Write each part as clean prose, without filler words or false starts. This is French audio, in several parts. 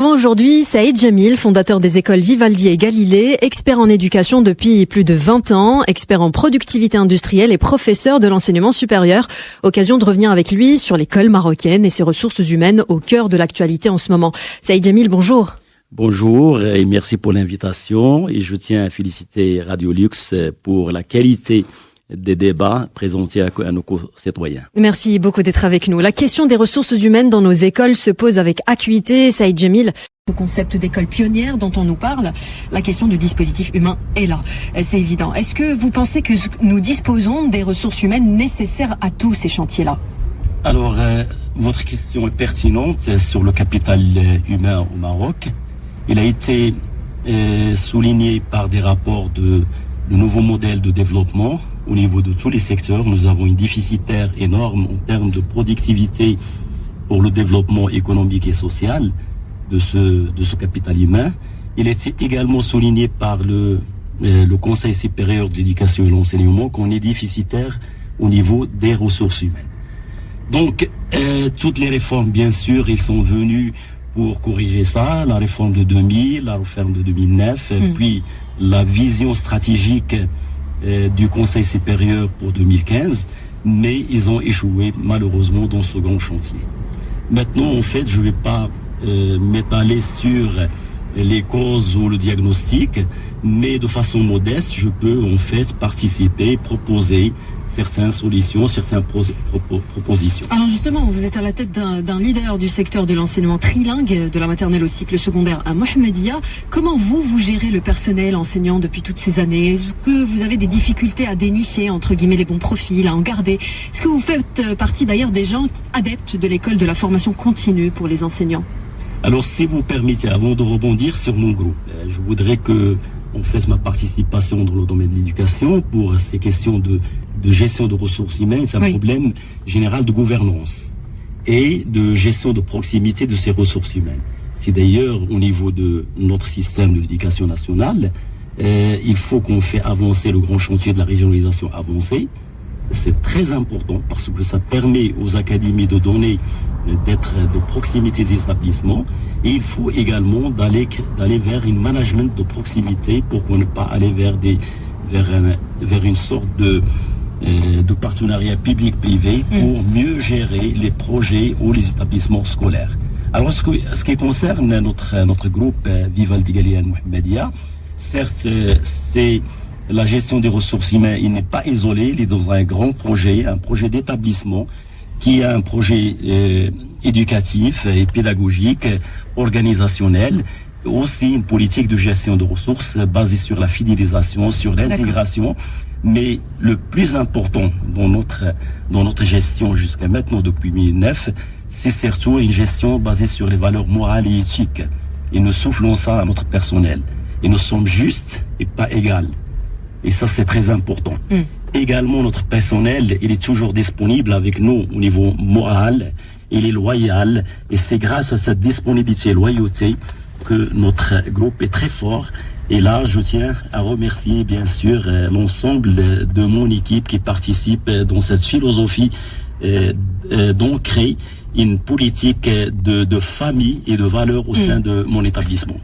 recevons aujourd'hui Saïd Jamil, fondateur des écoles Vivaldi et Galilée, expert en éducation depuis plus de 20 ans, expert en productivité industrielle et professeur de l'enseignement supérieur. Occasion de revenir avec lui sur l'école marocaine et ses ressources humaines au cœur de l'actualité en ce moment. Saïd Jamil, bonjour. Bonjour et merci pour l'invitation et je tiens à féliciter Radio Lux pour la qualité des débats présentés à nos concitoyens. Merci beaucoup d'être avec nous. La question des ressources humaines dans nos écoles se pose avec acuité. Saïd Jamil, le concept d'école pionnière dont on nous parle, la question du dispositif humain est là. C'est évident. Est-ce que vous pensez que nous disposons des ressources humaines nécessaires à tous ces chantiers-là ? Alors, votre question est pertinente sur le capital humain au Maroc. Il a été souligné par des rapports de nouveaux modèles de développement au niveau de tous les secteurs. Nous avons une déficitaire énorme en termes de productivité pour le développement économique et social de ce capital humain. Il a été également souligné par le Conseil supérieur de l'éducation et l'enseignement qu'on est déficitaire au niveau des ressources humaines. Donc, toutes les réformes, bien sûr, ils sont venus pour corriger ça, la réforme de 2000, la réforme de 2009, puis la vision stratégique du Conseil supérieur pour 2015, mais ils ont échoué malheureusement dans ce grand chantier. Maintenant, en fait, je ne vais pas m'étaler sur les causes ou le diagnostic, mais de façon modeste, je peux en fait participer, proposer certaines solutions, certaines propositions. Alors justement, vous êtes à la tête d'un leader du secteur de l'enseignement trilingue, de la maternelle au cycle secondaire à Mohammedia. Comment vous gérez le personnel enseignant depuis toutes ces années? Est-ce que vous avez des difficultés à dénicher, entre guillemets, les bons profils, à en garder? Est-ce que vous faites partie d'ailleurs des gens adeptes de l'école de la formation continue pour les enseignants? Alors, si vous permettez, avant de rebondir sur mon groupe, je voudrais que on fasse ma participation dans le domaine de l'éducation pour ces questions de gestion de ressources humaines. C'est un problème général de gouvernance et de gestion de proximité de ces ressources humaines. C'est d'ailleurs au niveau de notre système de l'éducation nationale, il faut qu'on fait avancer le grand chantier de la régionalisation avancée. C'est très important parce que ça permet aux académies de donner, d'être de proximité des établissements, et il faut également d'aller vers une management de proximité pour qu'on ne pas aller vers une sorte de partenariat public-privé pour mieux gérer les projets ou les établissements scolaires. Alors, ce qui concerne notre groupe Vivaldi Galilée Mohammedia, certes, c'est la gestion des ressources humaines, il n'est pas isolé, il est dans un grand projet, un projet d'établissement qui est un projet éducatif et pédagogique, organisationnel, aussi une politique de gestion de ressources basée sur la fidélisation, sur l'intégration. Mais le plus important dans notre gestion jusqu'à maintenant depuis 2009, c'est surtout une gestion basée sur les valeurs morales et éthiques. Et nous soufflons ça à notre personnel. Et nous sommes justes et pas égales. Et ça, c'est très important. Également, notre personnel, il est toujours disponible avec nous au niveau moral. Il est loyal. Et c'est grâce à cette disponibilité et loyauté que notre groupe est très fort. Et là, je tiens à remercier, bien sûr, l'ensemble de mon équipe qui participe dans cette philosophie d'ancrer une politique de famille et de valeurs au sein de mon établissement.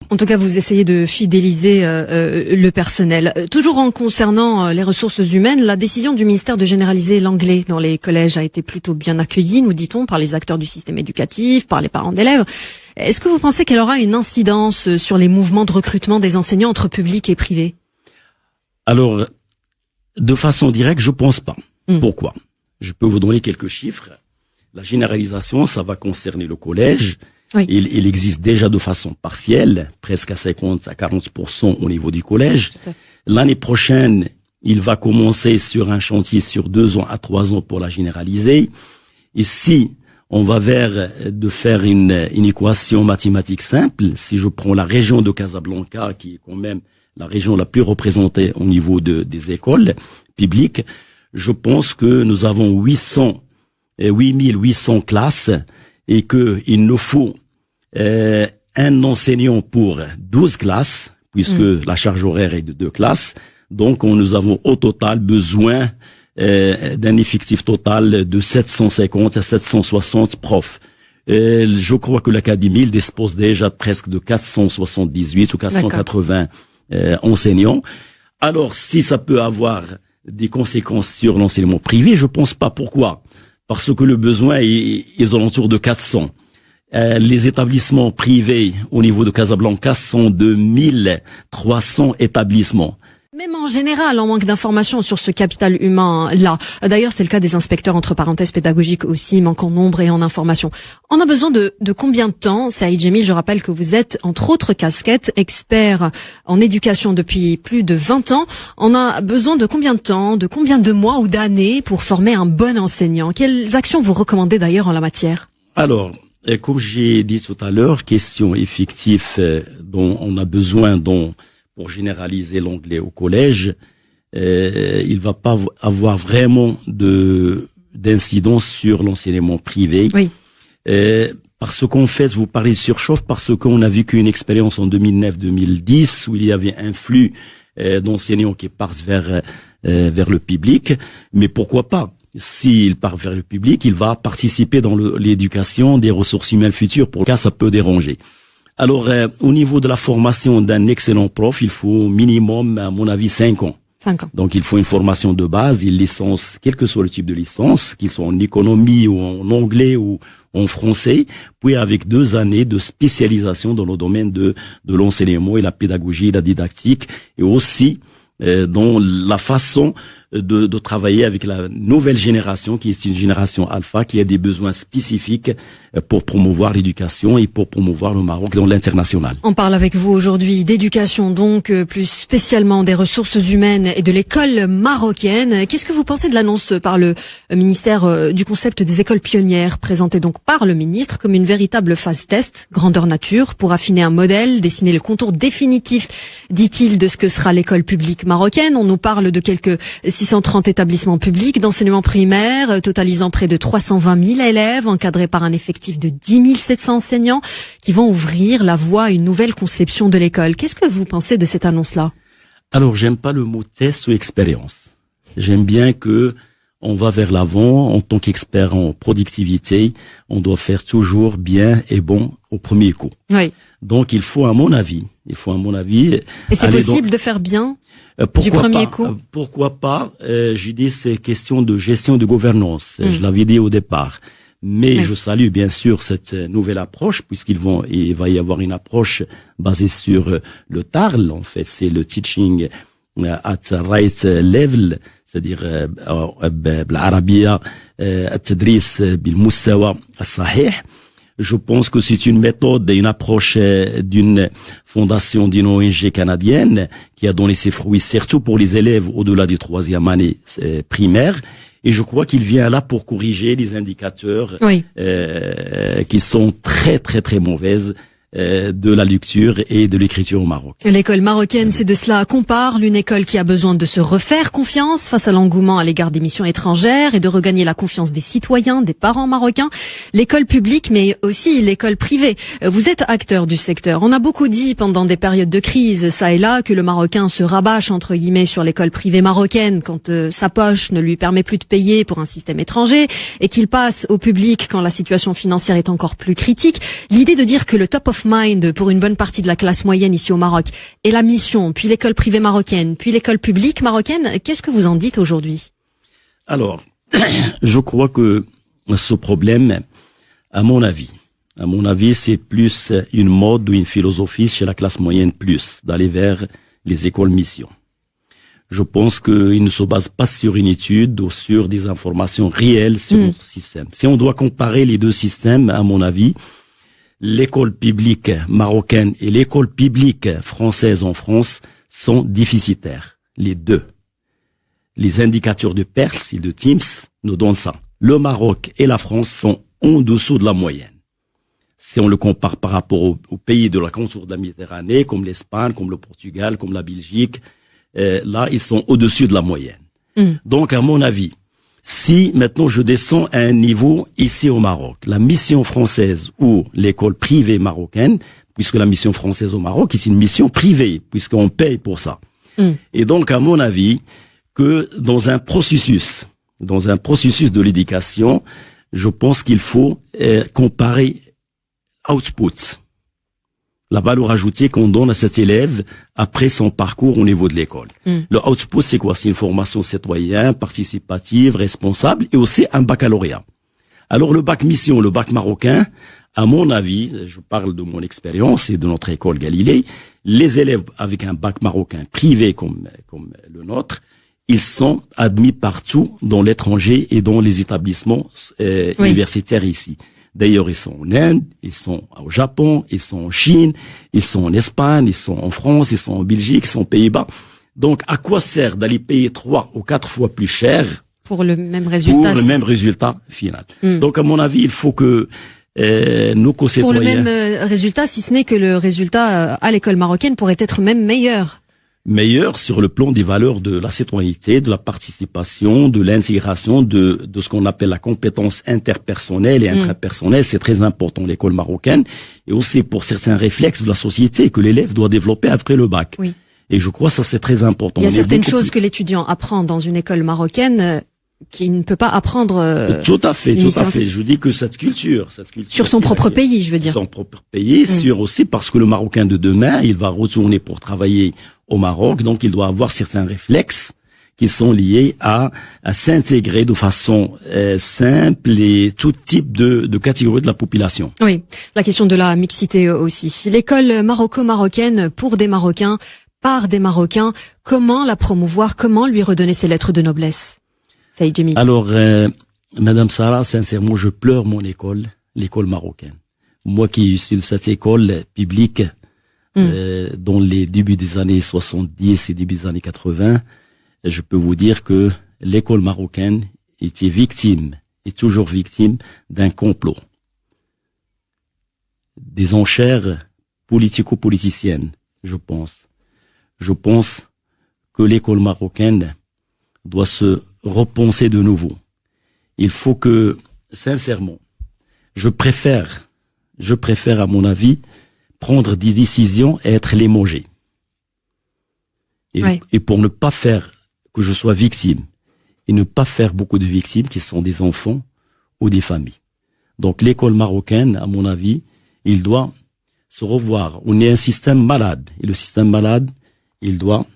En tout cas, vous essayez de fidéliser le personnel. Toujours en concernant les ressources humaines, la décision du ministère de généraliser l'anglais dans les collèges a été plutôt bien accueillie, nous dit-on, par les acteurs du système éducatif, par les parents d'élèves. Est-ce que vous pensez qu'elle aura une incidence sur les mouvements de recrutement des enseignants entre public et privé? Alors, de façon directe, je pense pas. Pourquoi? Je peux vous donner quelques chiffres. La généralisation, ça va concerner le collège. Oui. Il existe déjà de façon partielle, presque à 50 à 40% au niveau du collège. L'année prochaine, il va commencer sur un chantier sur 2 ans à 3 ans pour la généraliser. Et si on va vers de faire une équation mathématique simple, si je prends la région de Casablanca, qui est quand même la région la plus représentée au niveau des écoles publiques, je pense que nous avons 8800 classes et que il nous faut un enseignant pour 12 classes, puisque la charge horaire est de 2 classes. Donc, nous avons au total besoin d'un effectif total de 750 à 760 profs. Je crois que l'Académie il dispose déjà presque de 478 ou 480 enseignants. Alors, si ça peut avoir des conséquences sur l'enseignement privé, je pense pas. Pourquoi? Parce que le besoin est aux alentours de 400. Les établissements privés au niveau de Casablanca sont de 1300 établissements. Même en général, on manque d'informations sur ce capital humain-là. D'ailleurs, c'est le cas des inspecteurs, entre parenthèses, pédagogiques aussi, manquent en nombre et en information. On a besoin de combien de temps? Saïd Djemil, je rappelle que vous êtes, entre autres casquettes, expert en éducation depuis plus de 20 ans. On a besoin de combien de temps, de combien de mois ou d'années pour former un bon enseignant? Quelles actions vous recommandez d'ailleurs en la matière? Alors, comme j'ai dit tout à l'heure, question effective dont on a besoin pour généraliser l'anglais au collège, il va pas avoir vraiment d'incidence sur l'enseignement privé. Oui. Parce qu'en fait, vous parlez de surchauffe parce qu'on a vécu une expérience en 2009-2010 où il y avait un flux d'enseignants qui partent vers le public. Mais pourquoi pas? S'il part vers le public, il va participer dans l'éducation des ressources humaines futures. Pour le cas, ça peut déranger. Alors, au niveau de la formation d'un excellent prof, il faut au minimum, à mon avis, 5 ans. 5 ans. Donc, il faut une formation de base, une licence, quel que soit le type de licence, qu'ils soient en économie ou en anglais ou en français, puis avec 2 années de spécialisation dans le domaine de l'enseignement et la pédagogie et la didactique, et aussi dans la façon de travailler avec la nouvelle génération, qui est une génération alpha, qui a des besoins spécifiques pour promouvoir l'éducation et pour promouvoir le Maroc dans l'international. On parle avec vous aujourd'hui d'éducation, donc plus spécialement des ressources humaines et de l'école marocaine. Qu'est-ce que vous pensez de l'annonce par le ministère du concept des écoles pionnières, présentée donc par le ministre comme une véritable phase test, grandeur nature, pour affiner un modèle, dessiner le contour définitif, dit-il, de ce que sera l'école publique marocaine? On nous parle de quelques 630 établissements publics d'enseignement primaire, totalisant près de 320 000 élèves, encadrés par un effectif de 10 700 enseignants, qui vont ouvrir la voie à une nouvelle conception de l'école. Qu'est-ce que vous pensez de cette annonce-là? Alors, j'aime pas le mot test ou expérience. J'aime bien que on va vers l'avant. En tant qu'expert en productivité, on doit faire toujours bien et bon au premier coup. Oui. Donc, il faut, à mon avis. Et c'est possible de faire bien du premier coup? Pourquoi pas? J'ai dit c'est question de gestion de gouvernance. Je l'avais dit au départ. Mais je salue bien sûr cette nouvelle approche, puisqu'il va y avoir une approche basée sur le TARL. En fait, c'est le teaching at right level, c'est-à-dire بالعربية التدريس بالمستوى الصحيح. Je pense que c'est une méthode et une approche d'une fondation, d'une ONG canadienne qui a donné ses fruits, surtout pour les élèves au-delà du 3e année primaire. Et je crois qu'il vient là pour corriger les indicateurs qui sont très, très, très mauvaises de la lecture et de l'écriture au Maroc. L'école marocaine, c'est de cela qu'on parle, une école qui a besoin de se refaire confiance face à l'engouement à l'égard des missions étrangères et de regagner la confiance des citoyens, des parents marocains. L'école publique, mais aussi l'école privée. Vous êtes acteur du secteur. On a beaucoup dit pendant des périodes de crise, ça et là, que le Marocain se rabâche, entre guillemets, sur l'école privée marocaine quand sa poche ne lui permet plus de payer pour un système étranger et qu'il passe au public quand la situation financière est encore plus critique. L'idée de dire que le top of mind pour une bonne partie de la classe moyenne ici au Maroc et la mission, puis l'école privée marocaine, puis l'école publique marocaine, qu'est-ce que vous en dites aujourd'hui? Alors, je crois que ce problème, à mon avis, c'est plus une mode ou une philosophie chez la classe moyenne plus, d'aller vers les écoles mission. Je pense qu'il ne se base pas sur une étude ou sur des informations réelles sur notre système. Si on doit comparer les deux systèmes, à mon avis, l'école publique marocaine et l'école publique française en France sont déficitaires. Les deux. Les indicateurs de PERS et de TIMSS nous donnent ça. Le Maroc et la France sont en dessous de la moyenne. Si on le compare par rapport aux pays de la contour de la Méditerranée, comme l'Espagne, comme le Portugal, comme la Belgique, là, ils sont au-dessus de la moyenne. Donc, à mon avis, si maintenant je descends à un niveau ici au Maroc, la mission française ou l'école privée marocaine, puisque la mission française au Maroc est une mission privée, puisqu'on paye pour ça. Et donc, à mon avis, que dans un processus de l'éducation, je pense qu'il faut comparer outputs, la valeur ajoutée qu'on donne à cet élève après son parcours au niveau de l'école. Le output, c'est quoi? C'est une formation citoyenne, participative, responsable, et aussi un baccalauréat. Alors le bac mission, le bac marocain, à mon avis, je parle de mon expérience et de notre école Galilée, les élèves avec un bac marocain privé comme le nôtre, ils sont admis partout dans l'étranger et dans les établissements universitaires ici. D'ailleurs, ils sont en Inde, ils sont au Japon, ils sont en Chine, ils sont en Espagne, ils sont en France, ils sont en Belgique, ils sont aux Pays-Bas. Donc, à quoi sert d'aller payer 3 ou 4 fois plus cher pour le même résultat? Pour le même résultat final. Donc, à mon avis, il faut que nos concitoyens... Pour le même résultat, si ce n'est que le résultat à l'école marocaine pourrait être même meilleur. Meilleur sur le plan des valeurs de la citoyenneté, de la participation, de l'intégration, de ce qu'on appelle la compétence interpersonnelle et intrapersonnelle. C'est très important, l'école marocaine, et aussi pour certains réflexes de la société que l'élève doit développer après le bac. Oui. Et je crois que ça, c'est très important. Il y a certaines choses que l'étudiant apprend dans une école marocaine qui ne peut pas apprendre. Tout à fait, tout à fait. Je dis que cette culture sur son propre pays, je veux dire. Son propre pays, sur aussi parce que le Marocain de demain, il va retourner pour travailler au Maroc, donc il doit avoir certains réflexes qui sont liés à s'intégrer de façon simple et tout type de catégorie de la population. Oui, la question de la mixité aussi. L'école maroco-marocaine pour des Marocains, par des Marocains, comment la promouvoir, comment lui redonner ses lettres de noblesse? Saïd Djemil. Alors, Madame Sarah, sincèrement, je pleure mon école, l'école marocaine. Moi qui suis de cette école publique, dans les débuts des années 70 et début des années 80, je peux vous dire que l'école marocaine était victime, est toujours victime d'un complot. Des enchères politico-politiciennes, je pense. Je pense que l'école marocaine doit se repenser de nouveau. Il faut que, sincèrement, je préfère à mon avis, prendre des décisions et être limogé. Et pour ne pas faire que je sois victime, et ne pas faire beaucoup de victimes qui sont des enfants ou des familles. Donc l'école marocaine, à mon avis, il doit se revoir. On est un système malade, et le système malade, il doit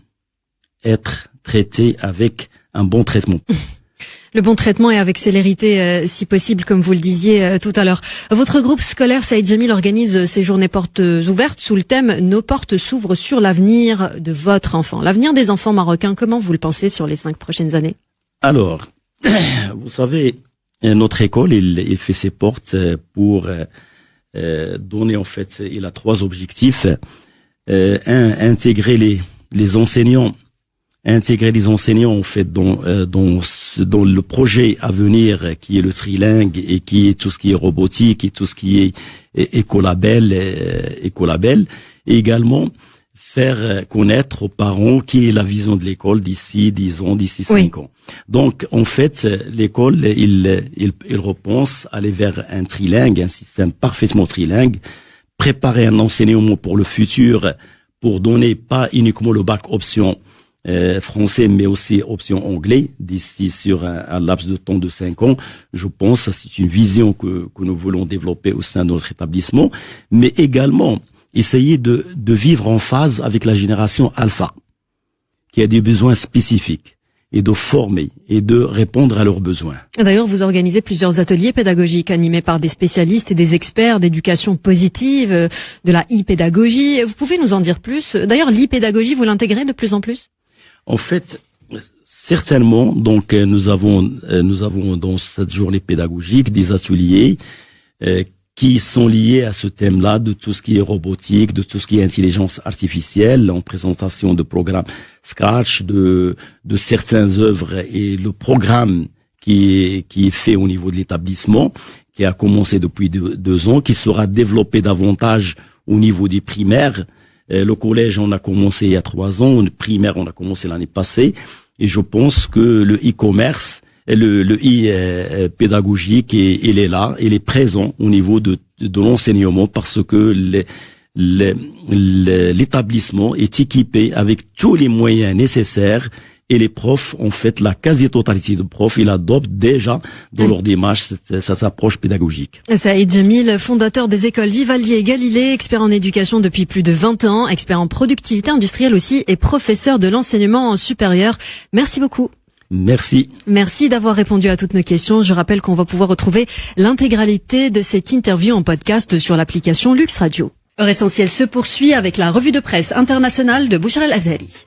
être traité avec un bon traitement. Le bon traitement et avec célérité, si possible, comme vous le disiez tout à l'heure. Votre groupe scolaire, Saïd Djemil, organise ces journées portes ouvertes sous le thème « Nos portes s'ouvrent sur l'avenir de votre enfant ». L'avenir des enfants marocains, comment vous le pensez sur les 5 prochaines années? Alors, vous savez, notre école, il fait ses portes pour donner, en fait, il a 3 objectifs. Intégrer les enseignants. Intégrer les enseignants en fait dans le projet à venir qui est le trilingue et qui est tout ce qui est robotique et tout ce qui est écolabel et également faire connaître aux parents qui est la vision de l'école d'ici 10 ans, d'ici 5 ans. Donc en fait l'école il repense aller vers un trilingue, un système parfaitement trilingue, préparer un enseignement pour le futur pour donner pas uniquement le bac option français, mais aussi option anglais d'ici sur un laps de temps de 5 ans. Je pense que c'est une vision que nous voulons développer au sein de notre établissement, mais également essayer de vivre en phase avec la génération alpha, qui a des besoins spécifiques, et de former et de répondre à leurs besoins. D'ailleurs, vous organisez plusieurs ateliers pédagogiques animés par des spécialistes et des experts d'éducation positive, de la e-pédagogie. Vous pouvez nous en dire plus? D'ailleurs, l'e-pédagogie, vous l'intégrez de plus en plus? En fait, certainement, donc nous avons dans cette journée pédagogique des ateliers qui sont liés à ce thème-là de tout ce qui est robotique, de tout ce qui est intelligence artificielle, en présentation de programmes Scratch, de certaines œuvres et le programme qui est fait au niveau de l'établissement, qui a commencé depuis 2 ans, qui sera développé davantage au niveau des primaires. Le collège, on a commencé il y a 3 ans. Le primaire, on a commencé l'année passée. Et je pense que le e-commerce, le e-pédagogique, il est là, il est présent au niveau de l'enseignement parce que l'établissement est équipé avec tous les moyens nécessaires et les profs, en fait, la quasi-totalité de profs, ils adoptent déjà dans leur démarche cette approche pédagogique. Saïd Jamil, fondateur des écoles Vivaldi et Galilée, expert en éducation depuis plus de 20 ans, expert en productivité industrielle aussi et professeur de l'enseignement supérieur. Merci beaucoup. Merci. Merci d'avoir répondu à toutes nos questions. Je rappelle qu'on va pouvoir retrouver l'intégralité de cette interview en podcast sur l'application Lux Radio. Heure Essentielle se poursuit avec la revue de presse internationale de Bouchra El Azhari.